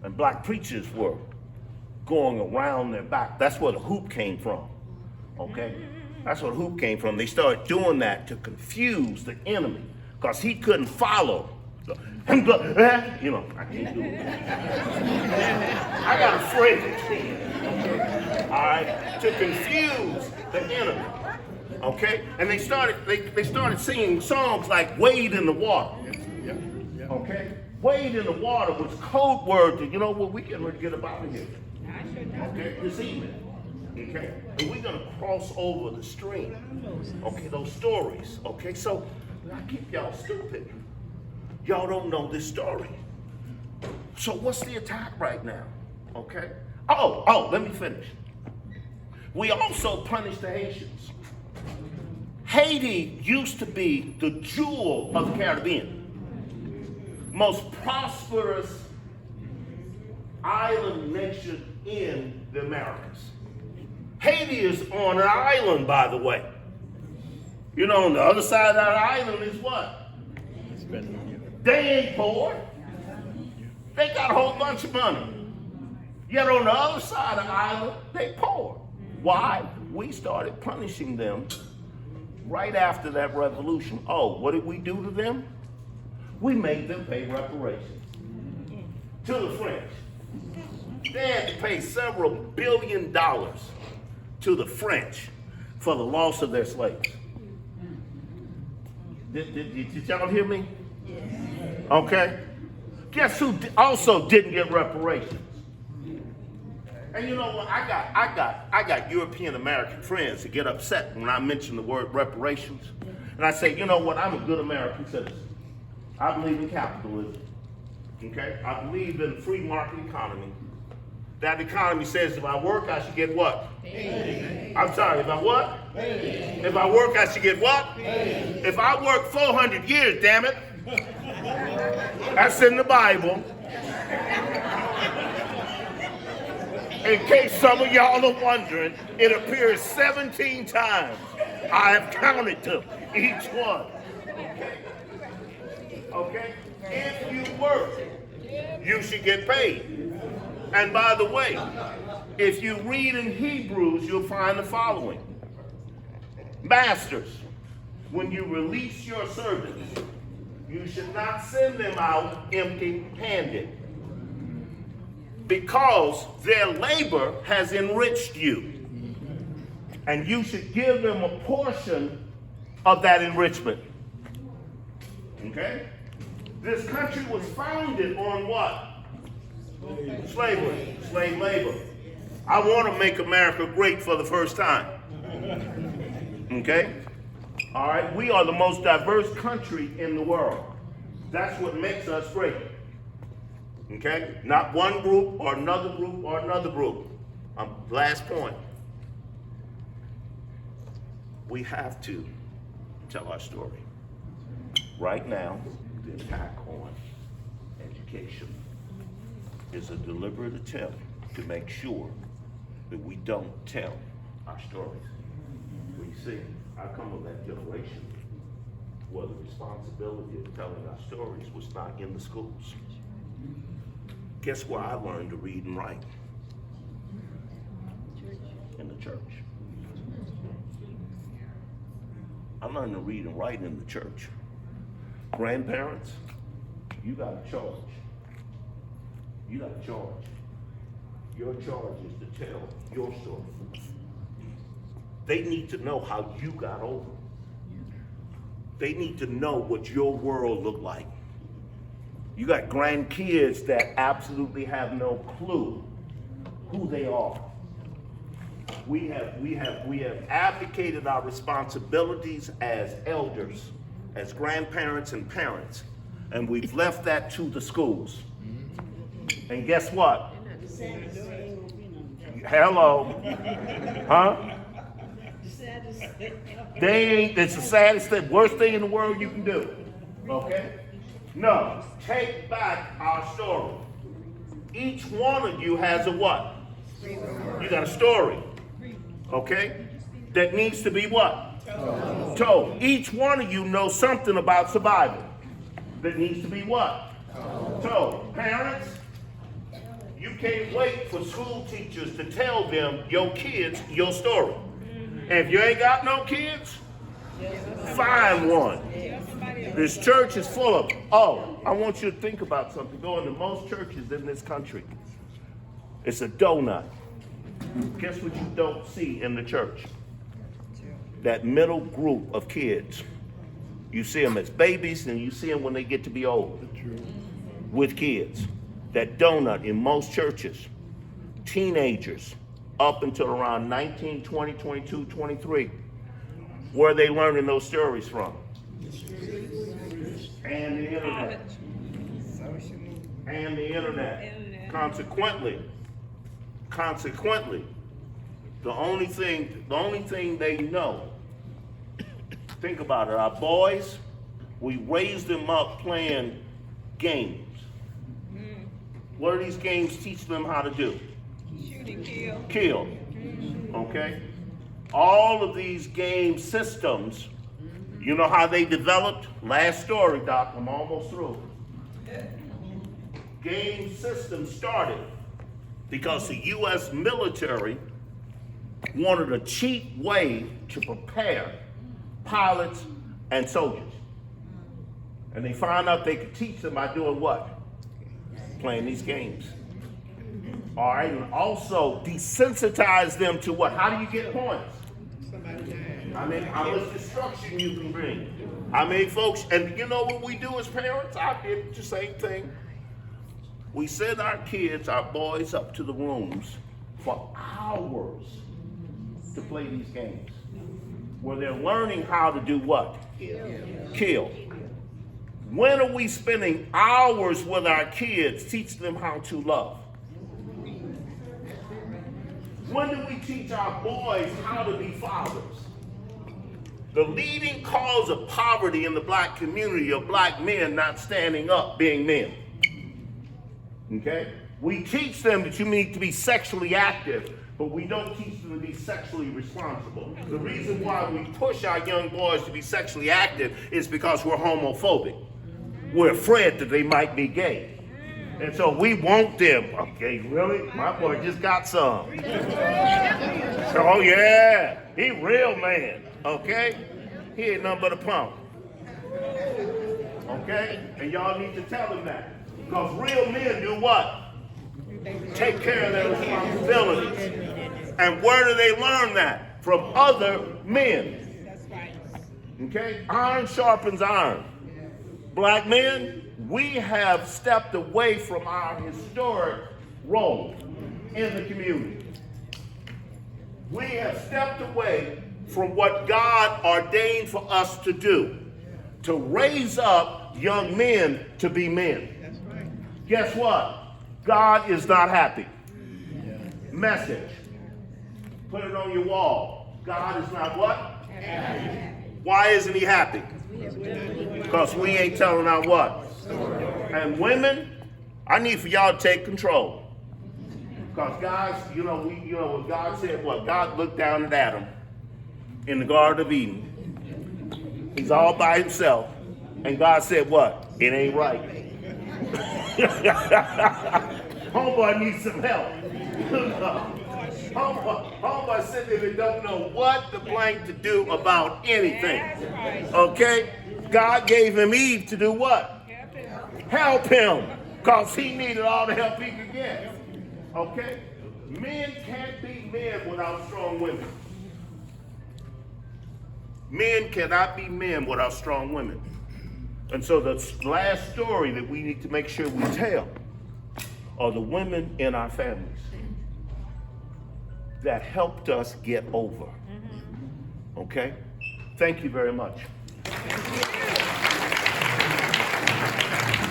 And black preachers were going around their back. That's where the hoop came from, okay? That's where the hoop came from. They started doing that to confuse the enemy because he couldn't follow. I can't do it. I got afraid of it, all right, to confuse the enemy, okay? And they started singing songs like "Wade in the Water," okay? Wade in the water was code word to, you know what, we getting ready to get up out of here, okay, this evening, okay? And we're gonna cross over the stream, okay, those stories, okay? So I keep y'all stupid. Y'all don't know this story. So what's the attack right now, okay? Oh, let me finish. We also punish the Haitians. Haiti used to be the jewel of the Caribbean. Most prosperous island nation in the Americas. Haiti is on an island, by the way. You know, on the other side of that island is what? They ain't poor. They got a whole bunch of money. Yet on the other side of the island, they poor. Why? We started punishing them right after that revolution. Oh, what did we do to them? We made them pay reparations to the French. They had to pay several $1 billion to the French for the loss of their slaves. Did y'all hear me? Okay. Guess who also didn't get reparations? And you know what? I got European American friends that get upset when I mention the word reparations. And I say, you know what? I'm a good American citizen. I believe in capitalism. Okay? I believe in the free market economy. That economy says if I work, I should get what? Paid. I'm sorry, if I what? Paid. If I work, I should get what? Paid. If I work 400 years, damn it. That's in the Bible. In case some of y'all are wondering, it appears 17 times. I have counted them, each one. Okay? If you work, you should get paid. And by the way, if you read in Hebrews, you'll find the following. Masters, when you release your servants, you should not send them out empty-handed, because their labor has enriched you. And you should give them a portion of that enrichment. Okay? This country was founded on what? Slavery, slave labor. I want to make America great for the first time. Okay? All right? We are the most diverse country in the world. That's what makes us great. Okay? Not one group or another group or another group. Last point. We have to tell our story. Right now, the attack on education is a deliberate attempt to make sure that we don't tell our stories. We see, I come of that generation where the responsibility of telling our stories was not in the schools. Guess where I learned to read and write? In the church. I learned to read and write in the church. Grandparents, you got a charge. You got a charge. Your charge is to tell your story. They need to know how you got over. They need to know what your world looked like. You got grandkids that absolutely have no clue who they are. We have abdicated our responsibilities as elders, as grandparents and parents, and we've left that to the schools. And guess what? Hello. Huh? It's the saddest thing, worst thing in the world you can do. Okay? No, take back our story. Each one of you has a what? You got a story. Okay? That needs to be what? Told. Each one of you knows something about survival. That needs to be what? Told. Parents, can't wait for school teachers to tell them, your kids, your story. And if you ain't got no kids, find one. This church is full of them. Oh, I want you to think about something. Going to most churches in this country, it's a donut. Guess what you don't see in the church? That middle group of kids. You see them as babies and you see them when they get to be old with kids. That donut in most churches, teenagers up until around 19, 20, 22, 23, where are they learning those stories from? And the internet. And the internet. Consequently, the only thing they know, think about it, our boys, we raised them up playing games. What do these games teach them how to do? Shoot and kill. Kill. Okay? All of these game systems, you know how they developed? Last story, Doc, I'm almost through. Game systems started because the U.S. military wanted a cheap way to prepare pilots and soldiers. And they found out they could teach them by doing what? Playing these games. All right, and also desensitize them to what? How do you get points? I mean, how much destruction you can bring. I mean, folks, and you know what we do as parents? I did the same thing. We send our kids, our boys, up to the rooms for hours to play these games, where they're learning how to do what? Kill. When are we spending hours with our kids teaching them how to love? When do we teach our boys how to be fathers? The leading cause of poverty in the black community are black men not standing up being men. Okay? We teach them that you need to be sexually active, but we don't teach them to be sexually responsible. The reason why we push our young boys to be sexually active is because we're homophobic. We're afraid that they might be gay. And so we want them. Okay, really? My boy just got some. Oh yeah, he real man. Okay? He ain't nothing but a punk. Okay? And y'all need to tell him that. Because real men do what? Take care of their responsibilities. And where do they learn that? From other men. Okay? Iron sharpens iron. Black men, we have stepped away from our historic role in the community. We have stepped away from what God ordained for us to do, to raise up young men to be men. That's right. Guess what? God is not happy. Message. Put it on your wall. God is not what? Happy. Why isn't he happy? Because we ain't telling our what? And women, I need for y'all to take control. Because guys, what God said, what? God looked down at Adam in the Garden of Eden. He's all by himself. And God said what? It ain't right. Homeboy needs some help. Homeboy sitting there and don't know what the blank to do about anything. Okay? God gave him Eve to do what? Help him. Because he needed all the help he could get. Okay? Men can't be men without strong women. Men cannot be men without strong women. And so the last story that we need to make sure we tell are the women in our families that helped us get over. Okay? Thank you very much.